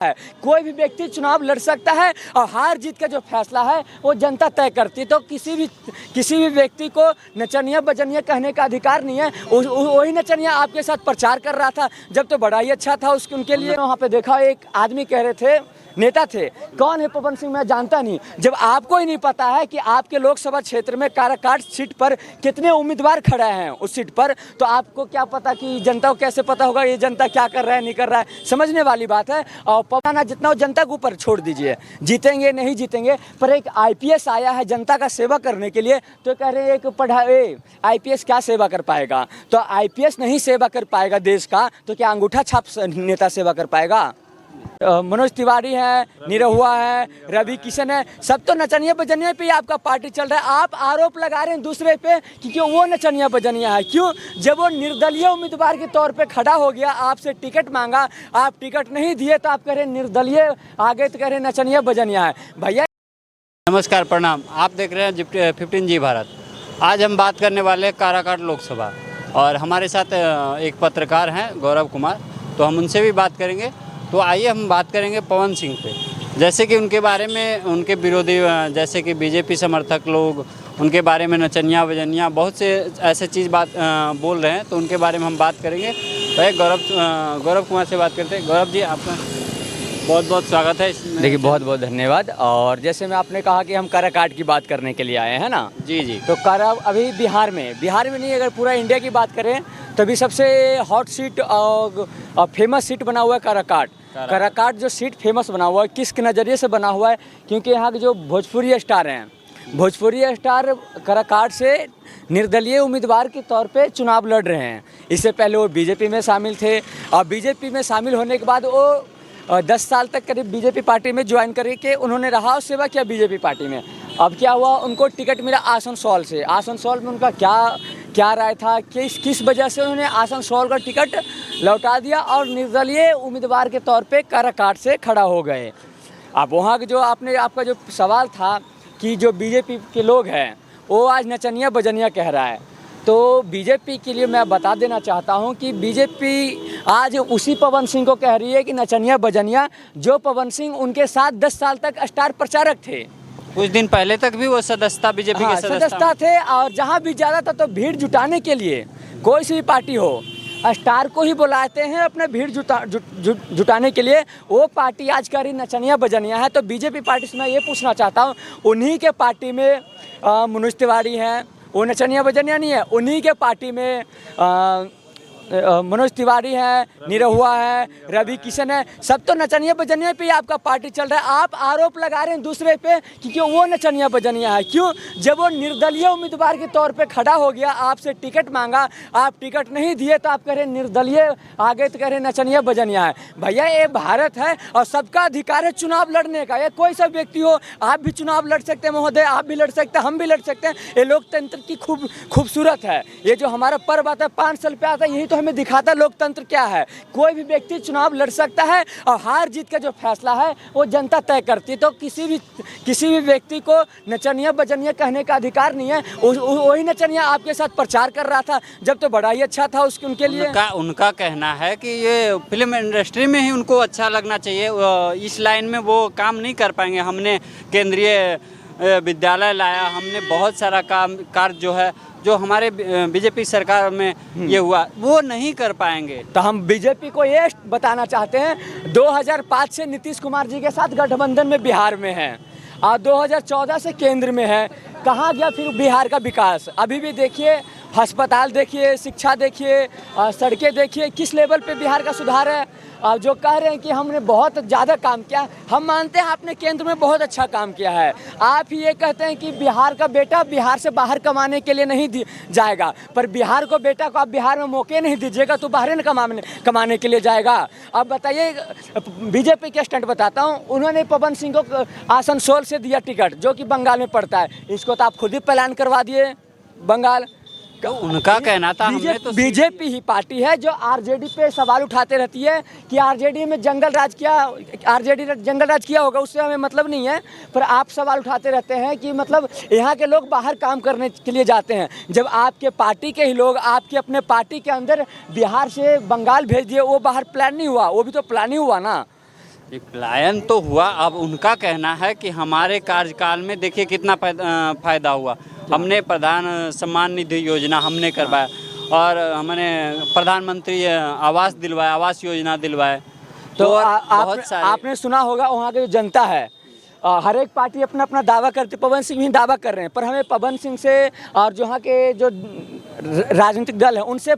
है। कोई भी व्यक्ति चुनाव लड़ सकता है और हार जीत का जो फैसला है वो जनता तय करती है। तो किसी भी व्यक्ति को नचनिया बजनिया कहने का अधिकार नहीं है। वही नचनिया आपके साथ प्रचार कर रहा था जब तो बड़ा ही अच्छा था उनके लिए। वहाँ पे देखा एक आदमी कह रहे थे, नेता थे, कौन है पवन सिंह मैं जानता नहीं। जब आपको ही नहीं पता है कि आपके लोकसभा क्षेत्र में काराकाट सीट पर कितने उम्मीदवार खड़े हैं उस सीट पर, तो आपको क्या पता कि जनता को कैसे पता होगा ये जनता क्या कर रहा है नहीं कर रहा है। समझने वाली बात है। और पवन जितना हो जनता के ऊपर छोड़ दीजिए, जीतेंगे नहीं जीतेंगे। पर एक आईपीएस आया है जनता का सेवा करने के लिए, तो कह रहे हैं एक आईपीएस क्या सेवा कर पाएगा। तो आईपीएस नहीं सेवा कर पाएगा देश का, तो क्या अंगूठा छाप नेता सेवा कर पाएगा। मनोज तिवारी है, निरहुआ है, रवि किशन है, सब तो नचनिया बजनिया पे ही आपका पार्टी चल रहा है। आप आरोप लगा रहे हैं दूसरे पे कि क्यों वो नचनिया बजनिया है। क्यों? जब वो निर्दलीय उम्मीदवार के तौर पे खड़ा हो गया, आपसे टिकट मांगा, आप टिकट नहीं दिए, तो आप कह रहे निर्दलीय, आगे तो कह रहे नचनिया बजनिया है। भैया नमस्कार, प्रणाम। आप देख रहे हैं 15G भारत। आज हम बात करने वाले हैं काराकाट लोकसभा, और हमारे साथ एक पत्रकार हैं गौरव कुमार, तो हम उनसे भी बात करेंगे। तो आइए हम बात करेंगे पवन सिंह पे। जैसे कि उनके बारे में उनके विरोधी, जैसे कि बीजेपी समर्थक लोग उनके बारे में नचनिया बजनिया बहुत से ऐसे चीज़ बोल रहे हैं, तो उनके बारे में हम बात करेंगे। तो गौरव कुमार से बात करते हैं। गौरव जी, आपका बहुत बहुत स्वागत है इसमें। देखिए, बहुत बहुत धन्यवाद। और जैसे मैं आपने कहा कि हम काराकाट की बात करने के लिए आए हैं ना। जी जी। तो अभी बिहार में नहीं, अगर पूरा इंडिया की बात करें तभी सबसे हॉट सीट और फेमस सीट बना हुआ है काराकाट। काराकाट जो सीट फेमस बना हुआ है, किस नज़रिए से बना हुआ है? क्योंकि यहाँ के जो भोजपुरी स्टार हैं, भोजपुरी स्टार काराकाट से निर्दलीय उम्मीदवार के तौर पे चुनाव लड़ रहे हैं। इससे पहले वो बीजेपी में शामिल थे, और बीजेपी में शामिल होने के बाद वो 10 साल तक करीब बीजेपी पार्टी में ज्वाइन करके उन्होंने रहा और सेवा किया बीजेपी पार्टी में। अब क्या हुआ, उनको टिकट मिला आसनसोल से। आसनसोल में उनका क्या राय था, किस वजह से उन्होंने आसनसोल का टिकट लौटा दिया और निर्दलीय उम्मीदवार के तौर पे काराकाट से खड़ा हो गए। अब वहाँ के जो आपका जो सवाल था कि जो बीजेपी के लोग हैं वो आज नचनिया बजनिया कह रहा है, तो बीजेपी के लिए मैं बता देना चाहता हूं कि बीजेपी आज उसी पवन सिंह को कह रही है कि नचनिया बजनिया, जो पवन सिंह उनके साथ 10 साल तक स्टार प्रचारक थे। कुछ दिन पहले तक भी वो सदस्यता बीजेपी के सदस्यता थे, और जहां भी ज़्यादा था तो भीड़ जुटाने के लिए, कोई सी भी पार्टी हो, स्टार को ही बुलाते हैं अपने भीड़ जुटाने के लिए। वो पार्टी आज का रही नचनिया बजनिया है। तो बीजेपी पार्टी से मैं ये पूछना चाहता हूँ, उन्हीं के पार्टी में मनोज तिवारी हैं, वो नचनिया बजनिया नहीं है। उन्हीं के पार्टी में मनोज तिवारी है, निरहुआ है, रवि किशन है, सब तो नचनिया बजनिया पे ही आपका पार्टी चल रहा है। आप आरोप लगा रहे हैं दूसरे पे कि क्यों वो नचनिया बजनिया है। क्यों? जब वो निर्दलीय उम्मीदवार के तौर पे खड़ा हो गया, आपसे टिकट मांगा, आप टिकट नहीं दिए, तो आप कह रहे निर्दलीय, आगे तो कह रहे नचनिया बजनिया है। भैया ये भारत है और सबका अधिकार है चुनाव लड़ने का। ये कोई सा व्यक्ति हो, आप भी चुनाव लड़ सकते हैं महोदय, आप भी लड़ सकते हैं, हम भी लड़ सकते हैं। ये लोकतंत्र की खूबसूरत है। ये जो हमारा पर्व आता है 5 साल पे आता है, यही तो हमें दिखाता लोकतंत्र क्या है। कोई भी व्यक्ति चुनाव लड़ सकता है और हार जीत का जो फैसला है वो जनता तय करती है। तो किसी भी व्यक्ति को नचनिया बजनिया कहने का अधिकार नहीं है। वही नचनिया आपके साथ प्रचार कर रहा था जब तो बड़ा ही अच्छा था उनके लिए। उनका कहना है कि ये फिल्म इंडस्ट्री में ही उनको अच्छा लगना चाहिए, इस लाइन में वो काम नहीं कर पाएंगे। हमने केंद्रीय विद्यालय लाया, हमने बहुत सारा कार्य जो है, जो हमारे बीजेपी सरकार में ये हुआ, वो नहीं कर पाएंगे। तो हम बीजेपी को ये बताना चाहते हैं, 2005 से नीतीश कुमार जी के साथ गठबंधन में बिहार में है, और 2014 से केंद्र में है। कहाँ गया फिर बिहार का विकास? अभी भी देखिए, अस्पताल देखिए, शिक्षा देखिए, सड़कें देखिए, किस लेवल पे बिहार का सुधार है। जो कह रहे हैं कि हमने बहुत ज़्यादा काम किया, हम मानते हैं आपने केंद्र में बहुत अच्छा काम किया है। आप ही ये कहते हैं कि बिहार का बेटा बिहार से बाहर कमाने के लिए नहीं जाएगा, पर बिहार को बेटा को आप बिहार में मौके नहीं दीजिएगा तो बाहर न कमाने के लिए जाएगा। अब बताइए, बीजेपी के स्टैंड बताता हूँ, उन्होंने पवन सिंह को आसनसोल से दिया टिकट, जो कि बंगाल में पड़ता है। इसको तो आप खुद ही प्लान करवा दिए बंगाल। तो उनका कहना था, बीजेपी ही पार्टी है जो आरजेडी पे सवाल उठाते रहती है कि आरजेडी में जंगल राज किया होगा, उससे हमें मतलब नहीं है। पर आप सवाल उठाते रहते हैं कि मतलब यहाँ के लोग बाहर काम करने के लिए जाते हैं, जब आपके पार्टी के ही लोग आपके अपने पार्टी के अंदर बिहार से बंगाल भेज दिए, वो बाहर प्लान नहीं हुआ, वो भी तो प्लान ही हुआ ना। पलायन तो हुआ, अब उनका कहना है कि हमारे कार्यकाल में देखिए कितना फायदा हुआ। हमने प्रधान सम्मान निधि योजना हमने करवाया और हमने प्रधानमंत्री आवास दिलवाया, आवास योजना दिलवाए। तो बहुत सारे आपने सुना होगा वहाँ की जो जनता है, हर एक पार्टी अपना अपना दावा करती, पवन सिंह भी दावा कर रहे हैं, पर हमें पवन सिंह से और जो यहाँ के जो राजनीतिक दल है उनसे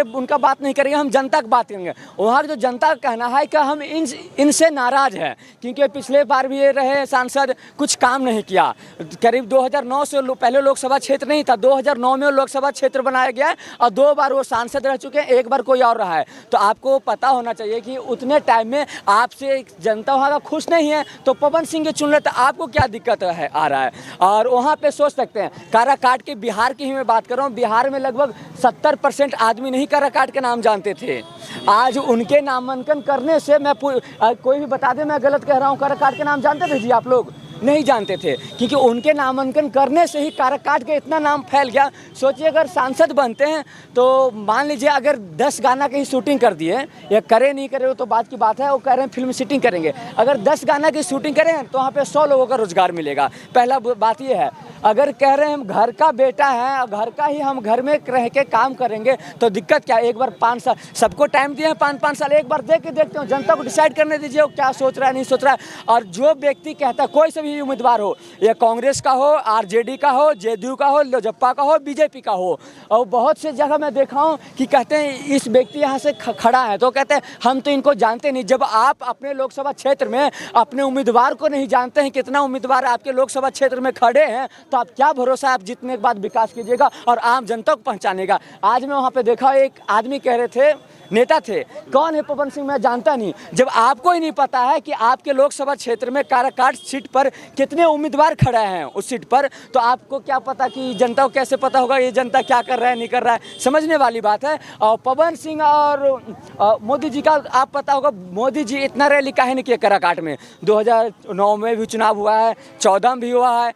उनका बात नहीं करेंगे, हम जनता की बात करेंगे। वहाँ की जो जनता का कहना है कि हम इनसे नाराज़ हैं क्योंकि पिछले बार भी ये रहे सांसद, कुछ काम नहीं किया। करीब 2009 से पहले लोकसभा क्षेत्र नहीं था, 2009 में लोकसभा क्षेत्र बनाया गया और 2 बार वो सांसद रह चुके हैं, 1 बार कोई और रहा है। तो आपको पता होना चाहिए कि उतने टाइम में आपसे जनता वहाँ का खुश नहीं है, तो पवन सिंह के चुन रहे तो आपको क्या दिक्कत है आ रहा है। और वहाँ पे सोच सकते हैं, काराकाट के बिहार की ही मैं बात कर रहा हूँ, बिहार में लगभग 70% आदमी नहीं काराकाट के नाम जानते थे। आज उनके नामांकन करने से मैं कोई भी बता दे मैं गलत कह रहा हूँ, काराकाट के नाम जानते थे जी आप लोग? नहीं जानते थे, क्योंकि उनके नामांकन करने से ही काराकाट के इतना नाम फैल गया। सोचिए अगर सांसद बनते हैं तो मान लीजिए अगर 10 गाना की शूटिंग कर दिए, या करे नहीं करे वो तो बात की बात है, वो कह रहे हैं फिल्म शूटिंग करेंगे, अगर 10 गाना की शूटिंग करें तो वहाँ पे 100 लोगों का रोजगार मिलेगा। पहला बात ये है। अगर कह रहे हैं हम घर का बेटा है और घर का ही हम घर में रह के काम करेंगे तो दिक्कत क्या है? एक बार 5 साल सबको टाइम दिए हैं, 5-5 साल एक बार देख के देखते हो, जनता को डिसाइड करने दीजिए वो क्या सोच रहा है नहीं सोच रहा है। और जो व्यक्ति कहता है, कोई से भी उम्मीदवार हो, या कांग्रेस का हो, आरजेडी का हो, जेडीयू का हो, लोजपा का हो, बीजेपी का हो, और बहुत से जगह मैं देखा हूँ कि कहते हैं इस व्यक्ति यहाँ से खड़ा है तो कहते हैं हम तो इनको जानते नहीं। जब आप अपने लोकसभा क्षेत्र में अपने उम्मीदवार को नहीं जानते हैं, कितना उम्मीदवार आपके लोकसभा क्षेत्र में खड़े हैं, तो आप क्या भरोसा आप जीतने के बाद विकास कीजिएगा और आम जनता को पहचानेगा। आज मैं वहाँ पे देखा, एक आदमी कह रहे थे, नेता थे, कौन है पवन सिंह मैं जानता नहीं। जब आपको ही नहीं पता है कि आपके लोकसभा क्षेत्र में काराकाट सीट पर कितने उम्मीदवार खड़े हैं उस सीट पर, तो आपको क्या पता कि जनता को कैसे पता होगा ये जनता क्या कर रहा है नहीं कर रहा है? समझने वाली बात है। और पवन सिंह और मोदी जी का आप पता होगा, मोदी जी इतना रैली काहे नहीं किया काराकाट में? 2009 में भी चुनाव हुआ है, 14 में भी हुआ है,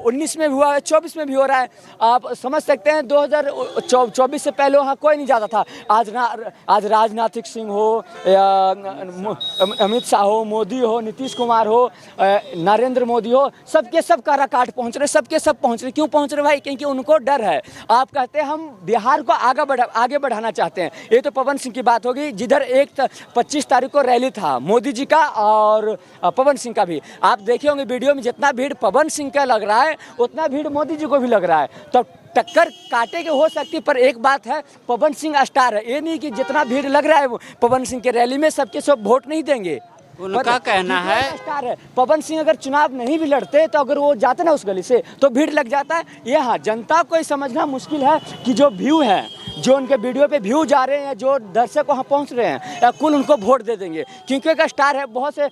19 में भी हुआ है, 24 में भी हो रहा है। आप समझ सकते हैं 2024 से पहले वहाँ कोई नहीं जाता था। आज राजनाथ सिंह हो या अमित शाह हो, मोदी हो, नीतीश कुमार हो, नरेंद्र मोदी हो, सबके सब काराकाट पहुंच रहे, सबके सब पहुंच रहे। क्यों पहुंच रहे भाई? क्योंकि उनको डर है। आप कहते हैं हम बिहार को आगे बढ़ाना चाहते हैं, ये तो पवन सिंह की बात होगी। जिधर 25 तारीख को रैली था मोदी जी का और पवन सिंह का भी, आप देखे होंगे वीडियो में, जितना भीड़ पवन सिंह का लग रहा है उतना भीड़ मोदी जी को भी लग रहा है। तो टक्कर काटे के हो सकती, पर एक बात है, पवन सिंह स्टार है। ये नहीं कि जितना भीड़ लग रहा है वो पवन सिंह के रैली में सबके सब वोट नहीं देंगे। उनका कहना है स्टार है पवन सिंह। अगर चुनाव नहीं भी लड़ते तो अगर वो जाते ना उस गली से तो भीड़ लग जाता है। ये हाँ, जनता को समझना मुश्किल है कि जो व्यू है, जो उनके वीडियो पे व्यू जा रहे हैं, जो दर्शक वहाँ पहुँच रहे हैं, या कुल उनको वोट दे देंगे क्योंकि एक स्टार है। बहुत से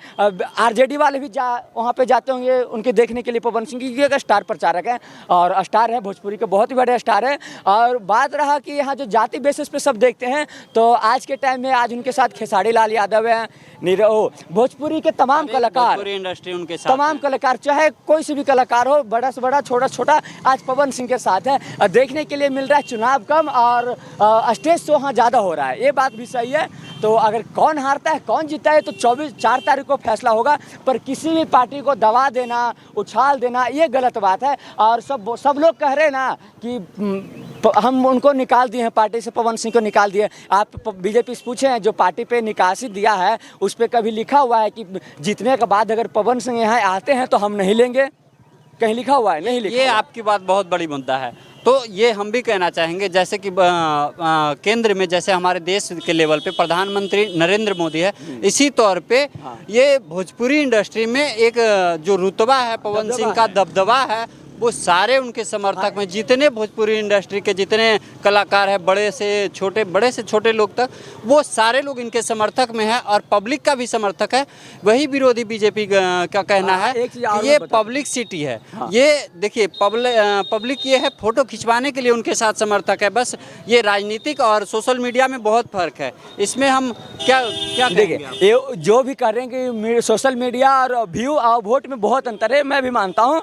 आरजेडी वाले भी वहाँ पे जाते होंगे उनके देखने के लिए पवन सिंह, क्योंकि एक स्टार प्रचारक है और स्टार है, भोजपुरी के बहुत ही बड़े स्टार है। और बात रहा कि यहाँ जो जाति बेसिस पे सब देखते हैं, तो आज के टाइम में आज उनके साथ खेसारी लाल यादव है, भोजपुरी के तमाम कलाकार, भोजपुरी इंडस्ट्री उनके साथ, तमाम कलाकार, चाहे कोई से भी कलाकार हो, बड़ा से बड़ा, छोटा छोटा, आज पवन सिंह के साथ है। देखने के लिए मिल रहा है चुनाव कम और स्टेज शो वहाँ ज़्यादा हो रहा है। ये बात भी सही है। तो अगर कौन हारता है कौन जीता है तो 4 तारीख को फैसला होगा, पर किसी भी पार्टी को दबा देना, उछाल देना, ये गलत बात है। और सब लोग कह रहे हैं ना कि हम उनको निकाल दिए हैं पार्टी से, पवन सिंह को निकाल दिए। आप बीजेपी से पूछे हैं जो पार्टी पे निकासी दिया है उस पर कभी लिखा हुआ है कि जीतने के बाद अगर पवन सिंह यहाँ आते हैं तो हम नहीं लेंगे? कहीं लिखा हुआ है? नहीं लिखा। ये आपकी बात बहुत बड़ी मुद्दा है। तो ये हम भी कहना चाहेंगे, जैसे कि केंद्र में जैसे हमारे देश के लेवल पे प्रधानमंत्री नरेंद्र मोदी है, इसी तौर पे ये भोजपुरी इंडस्ट्री में एक जो रुतबा है, पवन सिंह का दबदबा है, वो सारे उनके समर्थक में, जितने भोजपुरी इंडस्ट्री के जितने कलाकार हैं, बड़े से छोटे लोग तक, वो सारे लोग इनके समर्थक में है और पब्लिक का भी समर्थक है। वही विरोधी बीजेपी का कहना है कि ये पब्लिक सिटी है। ये देखिए पब्लिक ये है, फोटो खिंचवाने के लिए उनके साथ समर्थक है। बस ये राजनीतिक और सोशल मीडिया में बहुत फर्क है। इसमें हम क्या देखिए, ये जो भी कर रहे हैं कि सोशल मीडिया और व्यू और वोट में बहुत अंतर है, मैं भी मानता हूँ,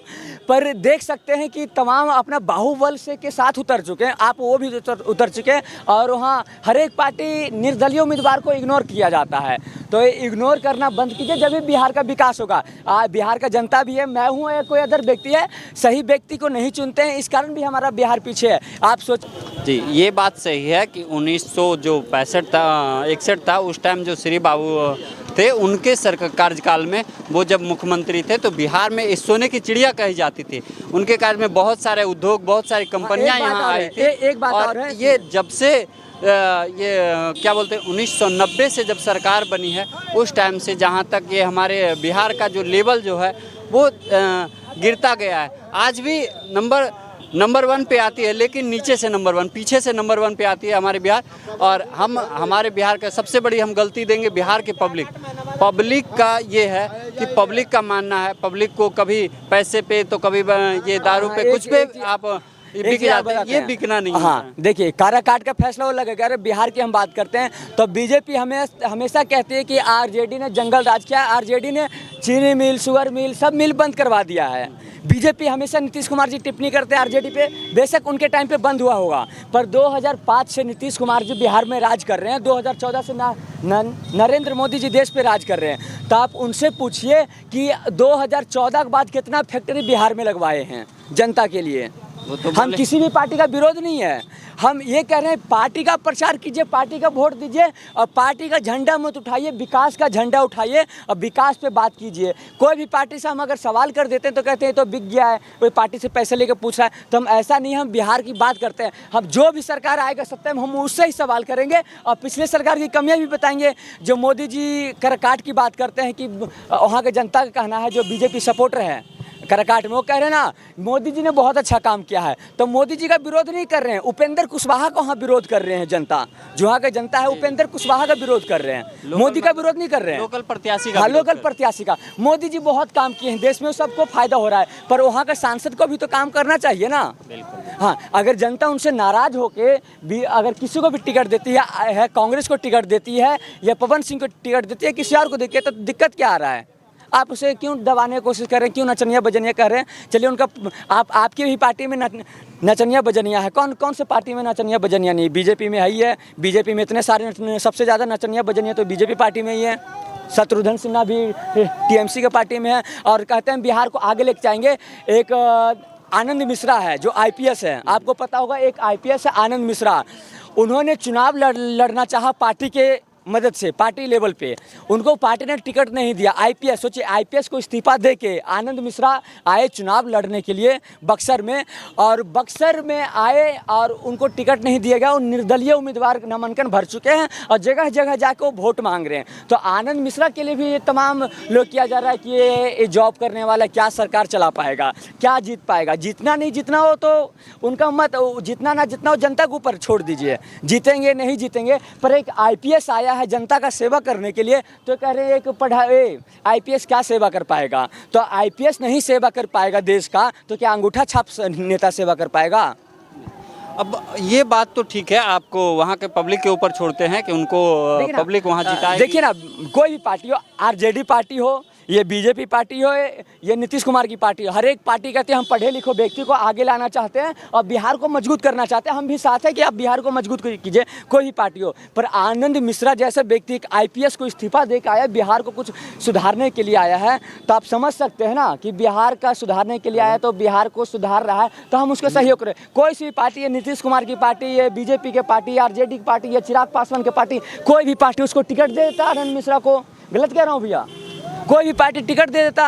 पर देख देख सकते हैं कि तमाम अपना बाहुबल से के साथ उतर चुके हैं, आप वो भी उतर चुके हैं। और वहाँ हर एक पार्टी निर्दलीय उम्मीदवार को इग्नोर किया जाता है। तो ये इग्नोर करना बंद कीजिए, जब भी बिहार का विकास होगा। बिहार का जनता भी है, मैं हूँ या कोई अदर व्यक्ति है, सही व्यक्ति को नहीं चुनते हैं, इस कारण भी हमारा बिहार पीछे है। आप सोच जी, ये बात सही है कि 1965 था 61 था, उस टाइम जो श्री बाबू थे उनके सरकार कार्यकाल में वो जब मुख्यमंत्री थे तो बिहार में इस सोने की चिड़िया कही जाती थी। उनके कार्य में बहुत सारे उद्योग, बहुत सारी कंपनियां यहाँ आई थी। एक बात और है, ये जब से ये क्या बोलते हैं 1990 से जब सरकार बनी है उस टाइम से जहाँ तक ये हमारे बिहार का जो लेवल जो है वो गिरता गया है। आज भी नंबर 1 पे आती है, लेकिन नीचे से नंबर 1, पीछे से नंबर 1 पे आती है हमारे बिहार। और हमारे बिहार का सबसे बड़ी हम गलती देंगे बिहार के पब्लिक का ये है कि पब्लिक का मानना है, पब्लिक को कभी पैसे पे तो कभी ये दारू पे कुछ पे आप बिक जाते हैं, ये बिकना नहीं है। हाँ, देखिए काराकाट का फैसला वो लगेगा। अरे बिहार की हम बात करते हैं तो बीजेपी हमेशा कहती है कि आरजेडी ने जंगल राज किया, आरजेडी ने चीनी मिल, शुगर मिल, सब मिल बंद करवा दिया है। बीजेपी हमेशा नीतीश कुमार जी टिप्पणी करते हैं आरजेडी पे, बेशक उनके टाइम पे बंद हुआ होगा, पर 2005 से नीतीश कुमार जी बिहार में राज कर रहे हैं, 2014 से नरेंद्र मोदी जी देश पे राज कर रहे हैं। तो आप उनसे पूछिए कि 2014 के बाद कितना फैक्ट्री बिहार में लगवाए हैं जनता के लिए। हम किसी भी पार्टी का विरोध नहीं है, हम ये कह रहे हैं पार्टी का प्रचार कीजिए, पार्टी का वोट दीजिए और पार्टी का झंडा मत उठाइए, विकास का झंडा उठाइए और विकास पे बात कीजिए। कोई भी पार्टी से हम अगर सवाल कर देते हैं तो कहते हैं तो बिक गया है, कोई पार्टी से पैसे लेके पूछ रहा है, तो हम ऐसा नहीं, हम बिहार की बात करते हैं। हम जो भी सरकार आएगा सत्ता में हम उससे ही सवाल करेंगे और पिछले सरकार की कमियाँ भी बताएंगे। जो मोदी जी कराकाट की बात करते हैं कि वहाँ के जनता का कहना है, जो बीजेपी सपोर्टर है कराकाट में, वो कह रहे हैं ना मोदी जी ने बहुत अच्छा काम किया है, तो मोदी जी का विरोध नहीं कर रहे हैं, उपेंद्र कुशवाहा का वहाँ विरोध कर रहे हैं जनता। जो वहाँ का जनता है उपेंद्र कुशवाहा का विरोध कर रहे हैं, मोदी का विरोध नहीं कर रहे हैं। लोकल प्रत्याशी का, हाँ, लोकल प्रत्याशी का। मोदी जी बहुत काम किए हैं, देश में सबको फायदा हो रहा है, पर वहाँ का सांसद को भी तो काम करना चाहिए ना। हाँ, अगर जनता उनसे नाराज होके भी अगर किसी को भी टिकट देती है, कांग्रेस को टिकट देती है या पवन सिंह को टिकट देती है, किसी और को देती है, तो दिक्कत क्या आ रहा है? आप उसे क्यों दबाने की कोशिश कर रहे हैं, क्यों नचनिया बजनिया कर रहे हैं? चलिए उनका आपकी भी पार्टी में नचनिया बजनिया है, कौन से पार्टी में नचनिया बजनिया नहीं? बीजेपी में ही है, बीजेपी में इतने सारे, सबसे ज़्यादा नचनिया बजनिया तो बीजेपी पार्टी में ही है। शत्रुघ्न सिन्हा भी टीएमसी के पार्टी में है और कहते हैं बिहार को आगे लेके जाएंगे। एक आनंद मिश्रा है जो आईपीएस है, आपको पता होगा, एक आईपीएस है आनंद मिश्रा, उन्होंने चुनाव लड़ना चाहा पार्टी के मदद से, पार्टी लेवल पे, उनको पार्टी ने टिकट नहीं दिया। आईपीएस, सोचिए आईपीएस को इस्तीफा दे के आनंद मिश्रा आए चुनाव लड़ने के लिए बक्सर में, और बक्सर में आए और उनको टिकट नहीं दिया गया। वो निर्दलीय उम्मीदवार नामांकन भर चुके हैं और जगह जगह जाकर वो वोट मांग रहे हैं। तो आनंद मिश्रा के लिए भी ये तमाम लोग किया जा रहा है कि ये जॉब करने वाला क्या सरकार चला पाएगा, क्या जीत पाएगा? जीतना नहीं जीतना हो तो उनका मत, जितना ना जितना हो जनता के ऊपर छोड़ दीजिए, जीतेंगे नहीं जीतेंगे। पर एक आईपीएस आया है जनता का सेवा करने के लिए, तो कह रहे हैं एक आईपीएस क्या सेवा कर पाएगा? तो आईपीएस नहीं सेवा कर पाएगा देश का, तो क्या अंगूठा छाप नेता सेवा कर पाएगा? अब ये बात तो ठीक है, आपको वहाँ के पब्लिक के ऊपर छोड़ते हैं कि उनको पब्लिक वहाँ जिताएगी। देखिए ना, कोई भी पार्टी हो, आरजेडी पार्टी हो, ये बीजेपी पार्टी हो, ये नीतीश कुमार की पार्टी हो, हर एक पार्टी कहते हैं हम पढ़े लिखो व्यक्ति को आगे लाना चाहते हैं और बिहार को मजबूत करना चाहते हैं। हम भी साथ हैं कि आप बिहार को मजबूत कीजिए, कोई भी पार्टी हो। पर आनंद मिश्रा जैसे व्यक्ति एक आईपीएस को इस्तीफा दे के आया, बिहार को कुछ सुधारने के लिए आया है, तो आप समझ सकते हैं ना कि बिहार का सुधारने के लिए आया, तो बिहार को सुधार रहा है, तो हम उसको सहयोग करें। कोई सी भी पार्टी है, नीतीश कुमार की पार्टी है, बीजेपी की पार्टी, आरजेडी की पार्टी या चिराग पासवान की पार्टी, कोई भी पार्टी उसको टिकट दे देता आनंद मिश्रा को। गलत कह रहा हूँ भैया? कोई भी पार्टी टिकट दे देता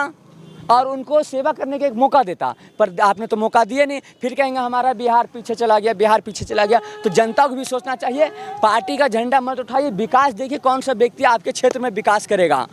और उनको सेवा करने का एक मौका देता, पर आपने तो मौका दिए नहीं। फिर कहेंगे हमारा बिहार पीछे चला गया, बिहार पीछे चला गया। तो जनता को भी सोचना चाहिए, पार्टी का झंडा मत उठाइए, विकास देखिए कौन सा व्यक्ति आपके क्षेत्र में विकास करेगा।